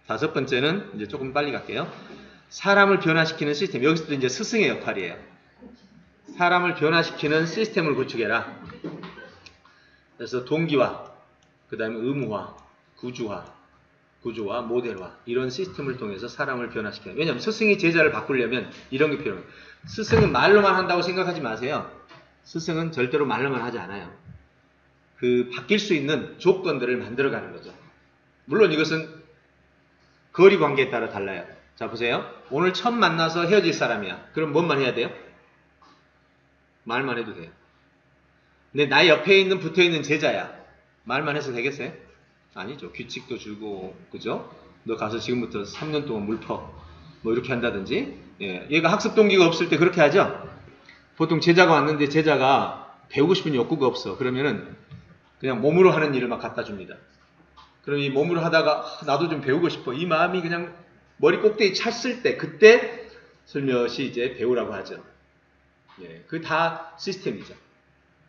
다섯 번째는 이제 조금 빨리 갈게요. 사람을 변화시키는 시스템. 여기서도 이제 스승의 역할이에요. 사람을 변화시키는 시스템을 구축해라. 그래서 동기화, 그 다음에 의무화, 구조화, 모델화 이런 시스템을 통해서 사람을 변화시켜요. 왜냐하면 스승이 제자를 바꾸려면 이런 게 필요해요. 스승은 말로만 한다고 생각하지 마세요. 스승은 절대로 말로만 하지 않아요. 그 바뀔 수 있는 조건들을 만들어가는 거죠. 물론 이것은 거리 관계에 따라 달라요. 자 보세요. 오늘 처음 만나서 헤어질 사람이야. 그럼 뭔만 해야 돼요? 말만 해도 돼요. 근데 나의 옆에 있는 붙어있는 제자야. 말만 해서 되겠어요? 아니죠. 규칙도 주고, 그죠? 너 가서 지금부터 3년 동안 물 퍼. 뭐 이렇게 한다든지. 예. 얘가 학습 동기가 없을 때 그렇게 하죠? 보통 제자가 왔는데 제자가 배우고 싶은 욕구가 없어. 그러면은 그냥 몸으로 하는 일을 막 갖다 줍니다. 그럼 이 몸으로 하다가 나도 좀 배우고 싶어. 이 마음이 그냥 머리 꼭대기 찼을 때 그때 슬며시 이제 배우라고 하죠. 예. 그게 다 시스템이죠.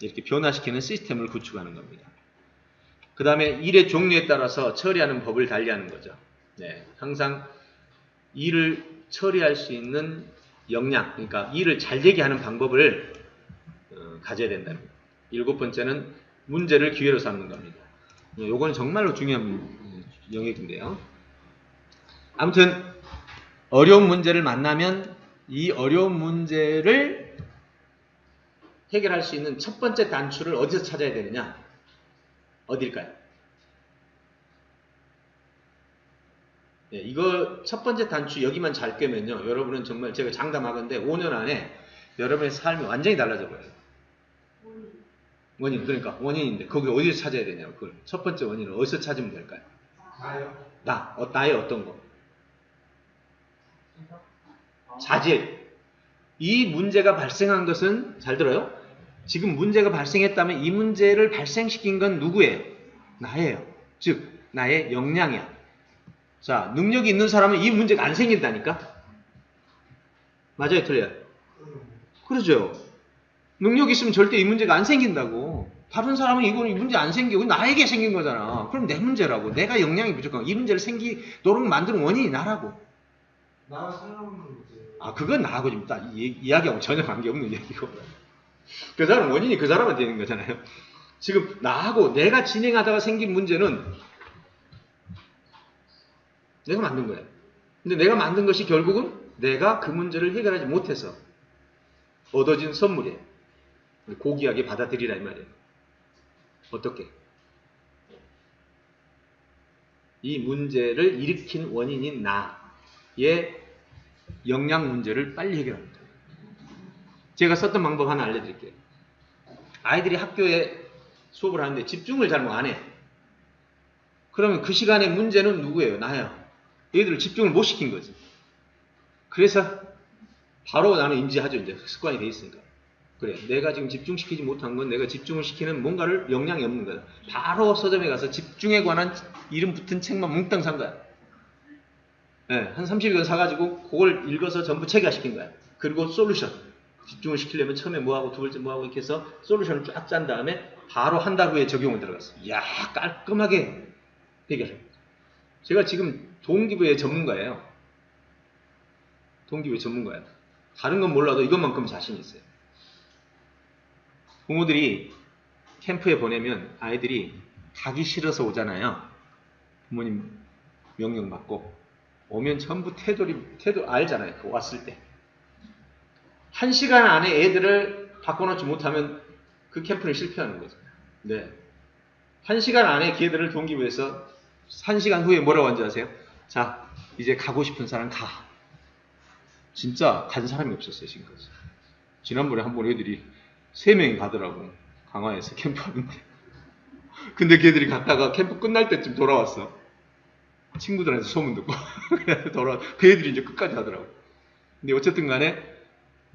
이렇게 변화시키는 시스템을 구축하는 겁니다. 그 다음에 일의 종류에 따라서 처리하는 법을 달리하는 거죠. 네, 항상 일을 처리할 수 있는 역량, 그러니까 일을 잘 되게 하는 방법을 가져야 된다. 일곱 번째는 문제를 기회로 삼는 겁니다. 요거는 정말로 중요한 영역인데요. 아무튼 어려운 문제를 만나면 이 어려운 문제를 해결할 수 있는 첫 번째 단추를 어디서 찾아야 되느냐? 어딜까요? 네, 이거 첫 번째 단추 여기만 잘 꿰면요. 여러분은 정말 제가 장담하건대 5년 안에 여러분의 삶이 완전히 달라져 버려요. 원인, 그러니까 원인인데 거기 어디서 찾아야 되냐고. 그걸 첫 번째 원인을 어디서 찾으면 될까요? 나요? 나의 어떤 거? 자질. 이 문제가 발생한 것은 잘 들어요? 지금 문제가 발생했다면 이 문제를 발생시킨 건 누구예요? 나예요. 즉 나의 역량이야. 자, 능력이 있는 사람은 이 문제가 안 생긴다니까? 맞아요, 틀려요? 그러죠. 능력이 있으면 절대 이 문제가 안 생긴다고. 다른 사람은 이거는 이 문제 안 생기고 나에게 생긴 거잖아. 그럼 내 문제라고. 내가 역량이 부족하고 이 문제를 생기도록 만드는 원인이 나라고. 나가 살아남는 문제. 아, 그건 나하고 좀 이야기하고 전혀 관계없는 얘기고. 그 사람 원인이 그 사람한테 있는 거잖아요. 지금 나하고 내가 진행하다가 생긴 문제는 내가 만든 거예요. 근데 내가 만든 것이 결국은 내가 그 문제를 해결하지 못해서 얻어진 선물이에요. 고귀하게 받아들이라 이 말이에요. 어떻게? 이 문제를 일으킨 원인인 나의 역량 문제를 빨리 해결합니다. 제가 썼던 방법 하나 알려드릴게요. 아이들이 학교에 수업을 하는데 집중을 잘 안 해. 그러면 그 시간에 문제는 누구예요? 나야. 얘들을 집중을 못 시킨 거지. 그래서 바로 나는 인지하죠. 이제 습관이 돼 있으니까. 그래, 내가 지금 집중시키지 못한 건 내가 집중을 시키는 뭔가를 역량이 없는 거야. 바로 서점에 가서 집중에 관한 이름 붙은 책만 몽땅 산 거야. 네, 한 30권 사가지고 그걸 읽어서 전부 체계화시킨 거야. 그리고 솔루션. 집중을 시키려면 처음에 뭐하고 두 번째 뭐하고 이렇게 해서 솔루션을 쫙 짠 다음에 바로 한 달 후에 적용을 들어갔어. 이야, 깔끔하게 해결해. 제가 지금 동기부의 전문가예요. 동기부의 전문가예요. 다른 건 몰라도 이것만큼 자신 있어요. 부모들이 캠프에 보내면 아이들이 가기 싫어서 오잖아요. 부모님 명령 받고 오면 전부 태도 알잖아요. 왔을 때. 1시간 안에 애들을 바꿔놓지 못하면 그 캠프는 실패하는 거죠. 네. 1시간 안에 걔들을 동기부에서 1시간 후에 뭐라고 하는지 아세요? 자, 이제 가고 싶은 사람 가. 진짜 간 사람이 없었어요, 지금까지. 지난번에 한 번 애들이 3명이 가더라고. 강화에서 캠프하는데. 근데 걔들이 갔다가 캠프 끝날 때쯤 돌아왔어. 친구들한테 소문 듣고. 그 애들이 이제 끝까지 하더라고. 근데 어쨌든 간에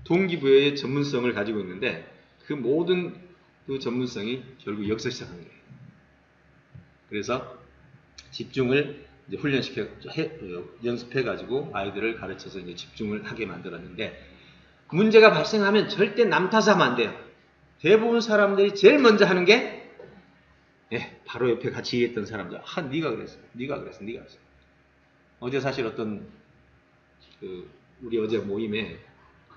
동기부여의 전문성을 가지고 있는데 그 모든 그 전문성이 결국 여기서 시작한 거예요. 그래서 집중을 이제 연습해가지고 아이들을 가르쳐서 이제 집중을 하게 만들었는데 문제가 발생하면 절대 남 탓하면 안 돼요. 대부분 사람들이 제일 먼저 하는 게 바로 옆에 같이 일했던 사람들. 네가 그랬어. 네가 그랬어. 네가 그랬어. 어제 사실 어떤 우리 어제 모임에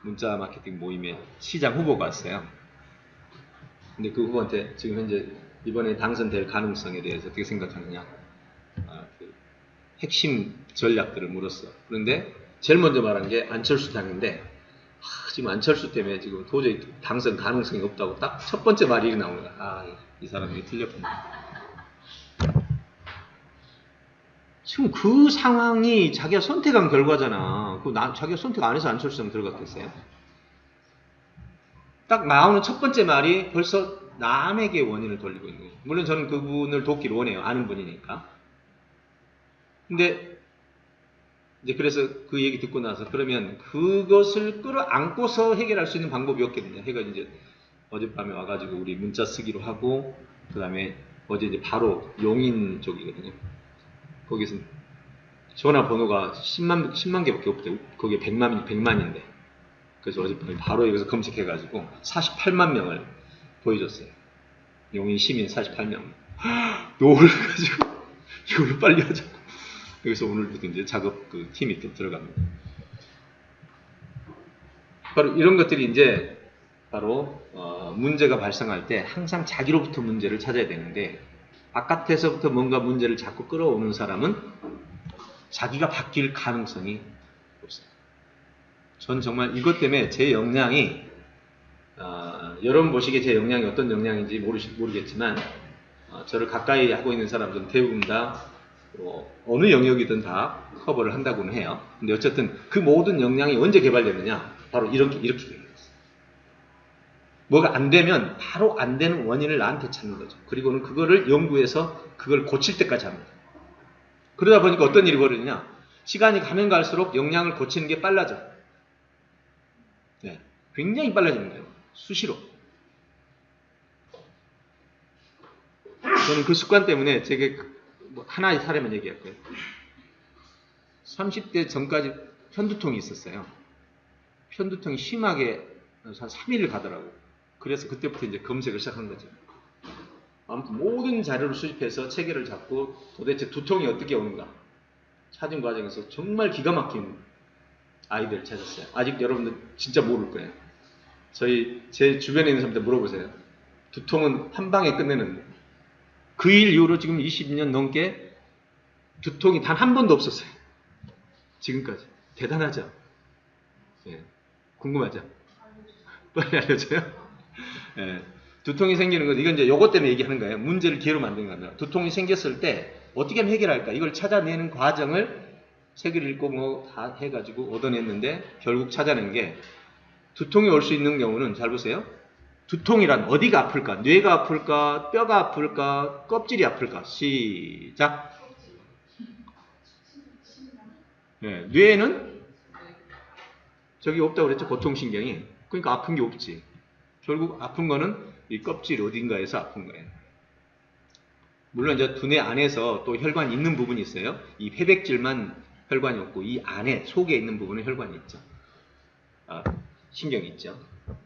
문자 마케팅 모임에 시장 후보가 왔어요. 근데 그 후보한테 지금 현재 이번에 당선될 가능성에 대해서 어떻게 생각하느냐, 핵심 전략들을 물었어. 그런데 제일 먼저 말한 게 안철수 당인데, 지금 안철수 때문에 지금 도저히 당선 가능성이 없다고 딱 첫 번째 말이 나오는 거야. 이 사람이 틀렸구나. 지금 그 상황이 자기가 선택한 결과잖아. 자기가 선택 안 해서 안철수랑 들어갔겠어요? 딱 나오는 첫 번째 말이 벌써 남에게 원인을 돌리고 있는 거예요. 물론 저는 그분을 돕기를 원해요. 아는 분이니까. 근데 이제 그래서 그 얘기 듣고 나서 그러면 그것을 끌어안고서 해결할 수 있는 방법이 없겠느냐. 해가 이제 어젯밤에 와가지고 우리 문자 쓰기로 하고, 그 다음에 어제 이제 바로 용인 쪽이거든요. 거기서 전화번호가 10만 개밖에 없대요. 거기에 100만인데. 그래서 어젯밤에 바로 여기서 검색해가지고 48만 명을 보여줬어요. 용인 시민 48명. 놀래가지고 이걸로 빨리 하자고. 여기서 오늘부터 이제 작업 팀이 또 들어갑니다. 바로 이런 것들이 이제 바로 문제가 발생할 때 항상 자기로부터 문제를 찾아야 되는데, 바깥에서부터 뭔가 문제를 자꾸 끌어오는 사람은 자기가 바뀔 가능성이 없어요. 전 정말 이것 때문에 제 역량이, 여러분 보시기에 제 역량이 어떤 역량인지 모르겠지만, 저를 가까이 하고 있는 사람들은 대부분 다 어느 영역이든 다 커버를 한다고는 해요. 근데 어쨌든 그 모든 역량이 언제 개발되느냐? 바로 이렇게 개발됐어요. 뭐가 안 되면 바로 안 되는 원인을 나한테 찾는 거죠. 그리고는 그거를 연구해서 그걸 고칠 때까지 합니다. 그러다 보니까 어떤 일이 벌어지냐? 시간이 가면 갈수록 역량을 고치는 게 빨라져. 네, 굉장히 빨라지는 거예요. 수시로. 저는 그 습관 때문에 제게 하나의 사례만 얘기할 거예요. 30대 전까지 편두통이 있었어요. 편두통이 심하게 한 3일을 가더라고요. 그래서 그때부터 이제 검색을 시작한 거죠. 아무튼 모든 자료를 수집해서 체계를 잡고 도대체 두통이 어떻게 오는가 찾은 과정에서 정말 기가 막힌 아이들을 찾았어요. 아직 여러분들 진짜 모를 거예요. 제 주변에 있는 사람들 물어보세요. 두통은 한 방에 끝내는, 그 일 이후로 지금 20년 넘게 두통이 단 한 번도 없었어요. 지금까지. 대단하죠? 예. 궁금하죠? 빨리 알려줘요? 예. 두통이 생기는 건, 이건 이제 요것 때문에 얘기하는 거예요. 문제를 기회로 만든 겁니다. 두통이 생겼을 때 어떻게 하면 해결할까? 이걸 찾아내는 과정을 책을 읽고 뭐 다 해가지고 얻어냈는데, 결국 찾아낸 게, 두통이 올 수 있는 경우는, 잘 보세요. 두통이란 어디가 아플까? 뇌가 아플까? 뼈가 아플까? 껍질이 아플까? 시작. 네, 뇌에는 저기 없다고 그랬죠? 고통신경이. 그러니까 아픈 게 없지. 결국 아픈 거는 이 껍질 어딘가에서 아픈 거예요. 물론 이제 두뇌 안에서 또 혈관이 있는 부분이 있어요. 이 회백질만 혈관이 없고, 이 안에 속에 있는 부분은 혈관이 있죠. 신경이 있죠.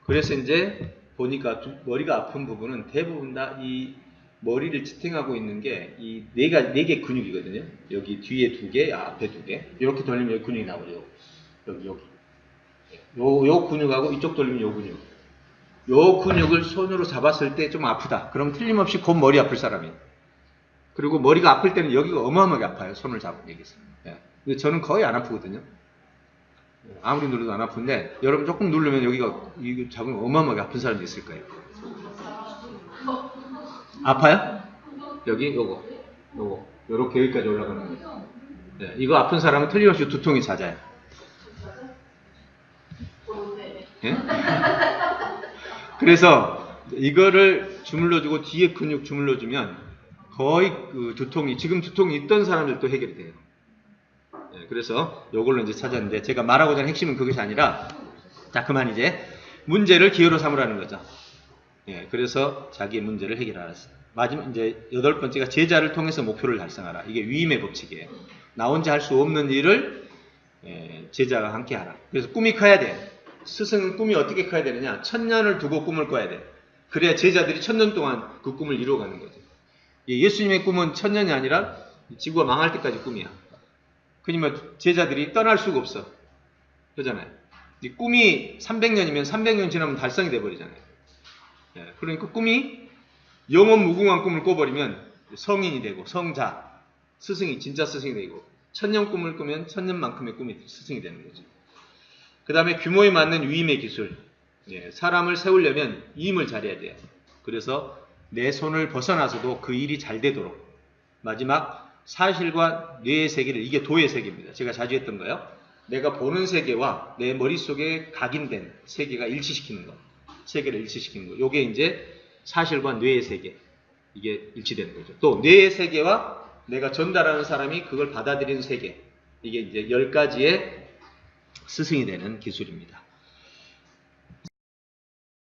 그래서 이제 보니까 머리가 아픈 부분은 대부분 다 이 머리를 지탱하고 있는 게 이 네 개 근육이거든요. 여기 뒤에 2개, 앞에 2개. 이렇게 돌리면 여기 근육이 나오죠. 여기. 요 근육하고 이쪽 돌리면 요 근육. 요 근육을 손으로 잡았을 때 좀 아프다. 그럼 틀림없이 곧 머리 아플 사람이에요. 그리고 머리가 아플 때는 여기가 어마어마하게 아파요. 손을 잡으면 여기서. 예. 근데 저는 거의 안 아프거든요. 아무리 눌러도 안 아픈데, 여러분 조금 누르면 여기가 이거 잡으면 어마어마하게 아픈 사람이 있을 거예요. 아파요? 여기 요거 요렇게 여기까지 올라가는 거예요. 네, 이거 아픈 사람은 틀림없이 두통이 잦아요. 네? 그래서 이거를 주물러주고 뒤에 근육 주물러주면 거의 그 두통이, 지금 두통이 있던 사람들도 해결이 돼요. 네, 그래서 요걸로 이제 찾았는데, 제가 말하고자 하는 핵심은 그것이 아니라, 자, 그만 이제 문제를 기회로 삼으라는 거죠. 예, 그래서 자기의 문제를 해결하라. 마지막 이제 8번째가 제자를 통해서 목표를 달성하라. 이게 위임의 법칙이에요. 나 혼자 할 수 없는 일을 제자가 함께 하라. 그래서 꿈이 커야 돼. 스승은 꿈이 어떻게 커야 되느냐? 1000년을 두고 꿈을 꿔야 돼. 그래야 제자들이 1000년 동안 그 꿈을 이루어가는 거죠. 예수님의 꿈은 1000년이 아니라 지구가 망할 때까지 꿈이야. 그러면 제자들이 떠날 수가 없어. 그러잖아요. 이 꿈이 300년이면 300년 지나면 달성이 돼버리잖아요. 예, 그러니까 꿈이 영원 무궁한 꿈을 꿔버리면 성인이 되고 성자, 스승이 진짜 스승이 되고 천년 꿈을 꾸면 천년만큼의 꿈이 스승이 되는 거죠. 그 다음에 규모에 맞는 위임의 기술. 예, 사람을 세우려면 위임을 잘해야 돼요. 그래서 내 손을 벗어나서도 그 일이 잘 되도록 마지막 사실과 뇌의 세계를, 이게 도의 세계입니다. 제가 자주 했던 거요. 내가 보는 세계와 내 머릿속에 각인된 세계가 일치시키는 거, 세계를 일치시키는 거. 요게 이제 사실과 뇌의 세계, 이게 일치되는 거죠. 또 뇌의 세계와 내가 전달하는 사람이 그걸 받아들이는 세계, 이게 이제 10가지의 스승이 되는 기술입니다.